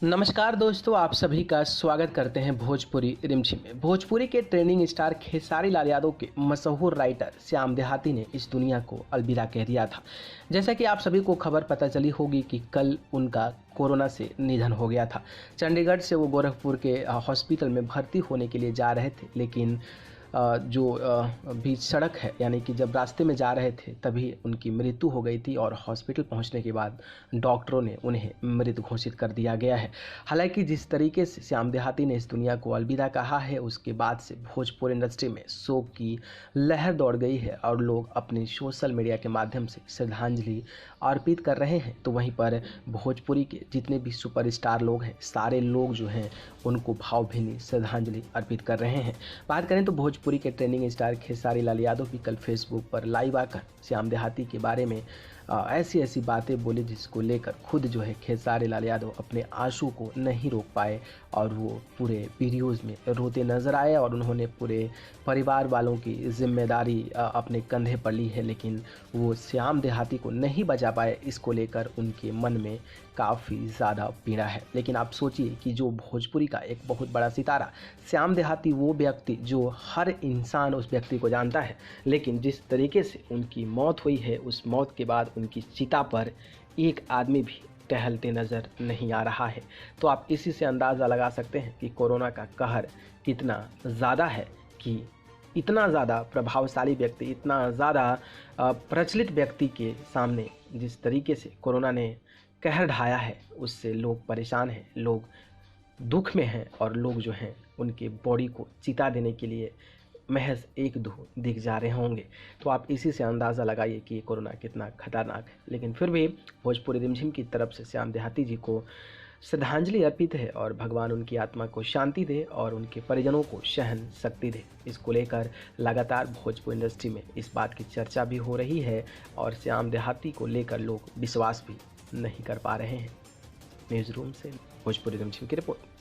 नमस्कार दोस्तों, आप सभी का स्वागत करते हैं भोजपुरी रिमझिम में। भोजपुरी के ट्रेंडिंग स्टार खेसारी लाल यादव के मशहूर राइटर श्याम देहाती ने इस दुनिया को अलविदा कह दिया था। जैसा कि आप सभी को खबर पता चली होगी कि कल उनका कोरोना से निधन हो गया था। चंडीगढ़ से वो गोरखपुर के हॉस्पिटल में भर्ती होने के लिए जा रहे थे, लेकिन जो बीच सड़क है, यानी कि जब रास्ते में जा रहे थे तभी उनकी मृत्यु हो गई थी और हॉस्पिटल पहुंचने के बाद डॉक्टरों ने उन्हें मृत घोषित कर दिया गया है। हालांकि जिस तरीके से श्याम देहाती ने इस दुनिया को अलविदा कहा है, उसके बाद से भोजपुरी इंडस्ट्री में शोक की लहर दौड़ गई है और लोग अपने सोशल मीडिया के माध्यम से श्रद्धांजलि अर्पित कर रहे हैं। तो वहीं पर भोजपुरी के जितने भी सुपरस्टार लोग हैं, सारे लोग जो हैं उनको भावभीनी श्रद्धांजलि अर्पित कर रहे हैं। बात करें तो भोजपुरी के ट्रेंडिंग स्टार खेसारी लाल यादव भी कल फेसबुक पर लाइव आकर श्याम देहाती के बारे में ऐसी ऐसी बातें बोली, जिसको लेकर खुद जो है खेसारी लाल यादव अपने आंसू को नहीं रोक पाए और वो पूरे वीडियोज़ में रोते नज़र आए और उन्होंने पूरे परिवार वालों की जिम्मेदारी अपने कंधे पर ली है, लेकिन वो श्याम देहाती को नहीं बचा पाए। इसको लेकर उनके मन में काफ़ी ज़्यादा पीड़ा है। लेकिन आप सोचिए कि जो भोजपुरी का एक बहुत बड़ा सितारा श्याम देहाती, वो व्यक्ति जो हर इंसान उस व्यक्ति को जानता है, लेकिन जिस तरीके से उनकी मौत हुई है, उस मौत के बाद उनकी चिता पर एक आदमी भी टहलते नज़र नहीं आ रहा है। तो आप इसी से अंदाज़ा लगा सकते हैं कि कोरोना का कहर कितना ज़्यादा है कि इतना ज़्यादा प्रभावशाली व्यक्ति, इतना ज़्यादा प्रचलित व्यक्ति के सामने जिस तरीके से कोरोना ने कहर ढाया है, उससे लोग परेशान हैं, लोग दुख में हैं और लोग जो हैं उनके बॉडी को चिता देने के लिए महज एक दो दिख जा रहे होंगे। तो आप इसी से अंदाज़ा लगाइए कि कोरोना कितना खतरनाक है। लेकिन फिर भी भोजपुरी रिमझिम की तरफ से श्याम देहाती जी को श्रद्धांजलि अर्पित है और भगवान उनकी आत्मा को शांति दे और उनके परिजनों को सहन शक्ति दे। इसको लेकर लगातार भोजपुरी इंडस्ट्री में इस बात की चर्चा भी हो रही है और श्याम देहाती को लेकर लोग विश्वास भी नहीं कर पा रहे हैं। न्यूज़ रूम से भोजपुरी रिमझिम की रिपोर्ट।